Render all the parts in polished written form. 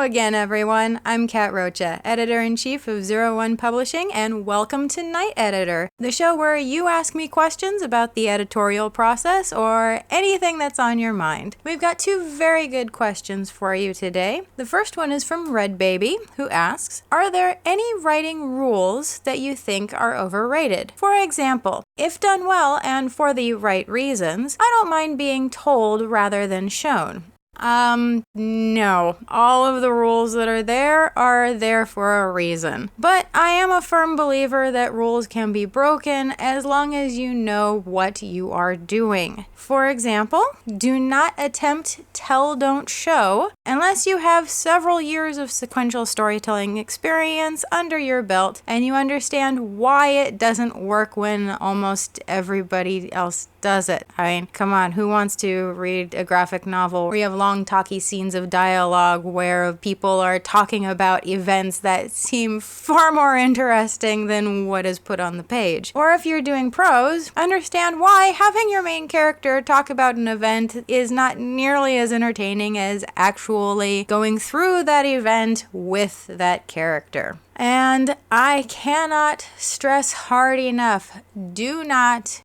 again, everyone. I'm Kat Rocha, Editor-in-Chief of 01 Publishing, and welcome to Night Editor, the show where you ask me questions about the editorial process or anything that's on your mind. We've got two very good questions for you today. The first one is from Red Baby, who asks, are there any writing rules that you think are overrated? For example, if done well and for the right reasons, I don't mind being told rather than shown. No. All of the rules that are there for a reason. But I am a firm believer that rules can be broken as long as you know what you are doing. For example, do not attempt tell, don't show unless you have several years of sequential storytelling experience under your belt and you understand why it doesn't work when almost everybody else does it. I mean, come on, who wants to read a graphic novel where you have long talky scenes of dialogue where people are talking about events that seem far more interesting than what is put on the page? Or if you're doing prose, understand why having your main character talk about an event is not nearly as entertaining as actually going through that event with that character. And I cannot stress hard enough, do not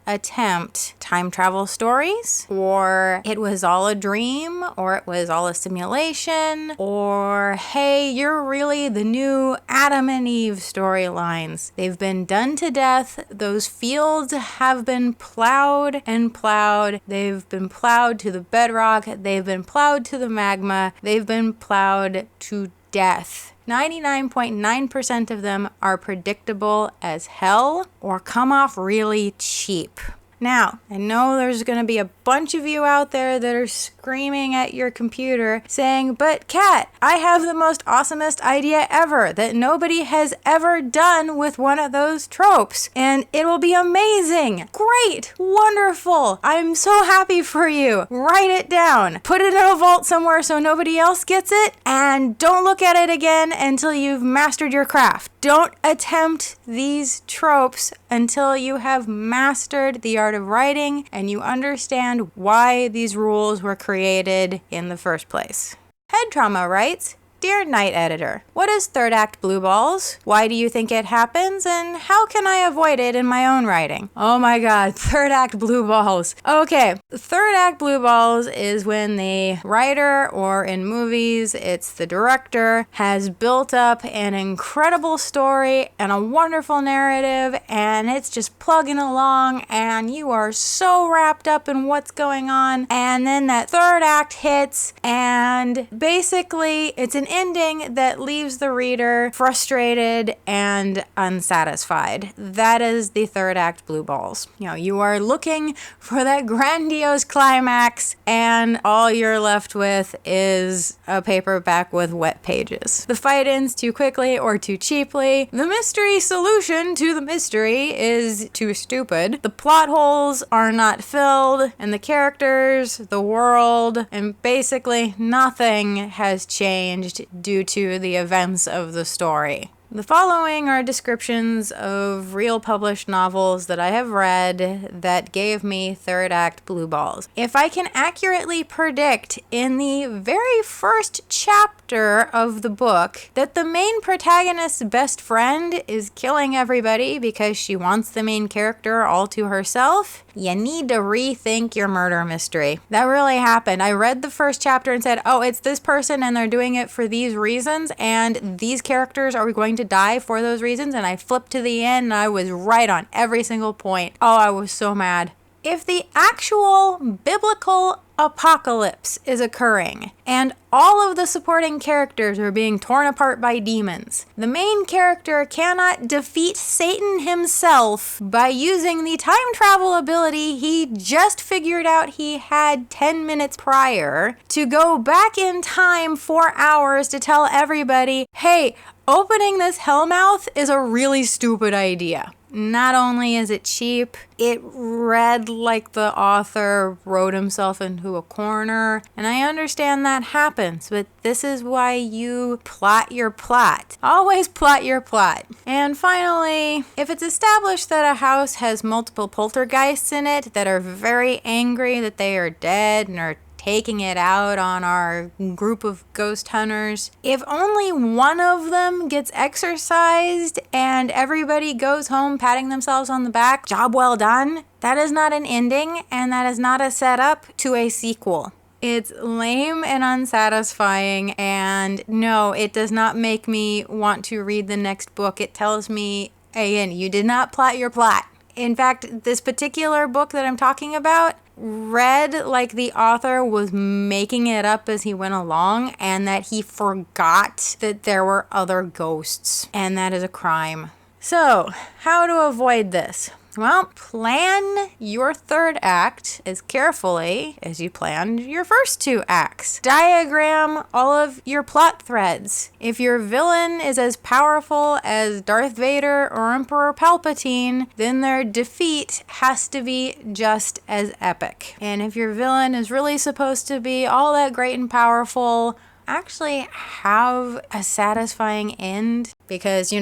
attempt time travel stories, or it was all a dream, or it was all a simulation, or hey, you're really the new Adam and Eve storylines. They've been done to death. Those fields have been plowed and plowed. They've been plowed to the bedrock. They've been plowed to the magma. They've been plowed to death. 99.9% of them are predictable as hell or come off really cheap. Now, I know there's going to be a bunch of you out there that are screaming at your computer saying, but Kat, I have the most awesomest idea ever that nobody has ever done with one of those tropes, and it will be amazing. Great, wonderful. I'm so happy for you. Write it down. Put it in a vault somewhere so nobody else gets it, and don't look at it again until you've mastered your craft. Don't attempt these tropes until you have mastered the art of writing and you understand why these rules were created in the first place. Head Trauma writes, Dear Night Editor, what is third act blue balls? Why do you think it happens? And how can I avoid it in my own writing? Oh my god, third act blue balls. Okay, third act blue balls is when the writer, or in movies, it's the director, has built up an incredible story and a wonderful narrative, and it's just plugging along, and you are so wrapped up in what's going on, and then that third act hits, and basically it's an ending that leaves the reader frustrated and unsatisfied. That is the third act blue balls. You know, you are looking for that grandiose climax and all you're left with is a paperback with wet pages. The fight ends too quickly or too cheaply. The mystery solution to the mystery is too stupid. The plot holes are not filled, and the characters, the world, and basically nothing has changed due to the events of the story. The following are descriptions of real published novels that I have read that gave me third act blue balls. If I can accurately predict in the very first chapter of the book that the main protagonist's best friend is killing everybody because she wants the main character all to herself, you need to rethink your murder mystery. That really happened. I read the first chapter and said, oh, it's this person and they're doing it for these reasons, and these characters are going to die for those reasons, and I flipped to the end and I was right on every single point. Oh, I was so mad. If the actual biblical apocalypse is occurring and all of the supporting characters are being torn apart by demons, the main character cannot defeat Satan himself by using the time travel ability he just figured out he had 10 minutes prior to go back in time 4 hours to tell everybody, hey, opening this hellmouth is a really stupid idea. Not only is it cheap, it read like the author wrote himself into a corner, and I understand that happens, but this is why you plot your plot. Always plot your plot. And finally, if it's established that a house has multiple poltergeists in it that are very angry that they are dead and are taking it out on our group of ghost hunters. If only one of them gets exorcised and everybody goes home patting themselves on the back, job well done. That is not an ending, and that is not a setup to a sequel. It's lame and unsatisfying, and no, it does not make me want to read the next book. It tells me, Ian, you did not plot your plot. In fact, this particular book that I'm talking about read like the author was making it up as he went along, and that he forgot that there were other ghosts, and that is a crime. So, how to avoid this? Well, plan your third act as carefully as you planned your first two acts. Diagram all of your plot threads. If your villain is as powerful as Darth Vader or Emperor Palpatine, then their defeat has to be just as epic. And if your villain is really supposed to be all that great and powerful, actually have a satisfying end, because,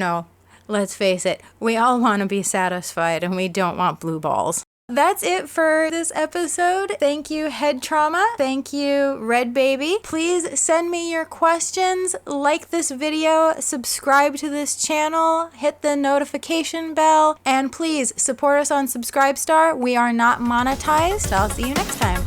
let's face it, we all want to be satisfied and we don't want blue balls. That's it for this episode. Thank you, Head Trauma. Thank you, Red Baby. Please send me your questions, like this video, subscribe to this channel, hit the notification bell, and please support us on Subscribestar. We are not monetized. I'll see you next time.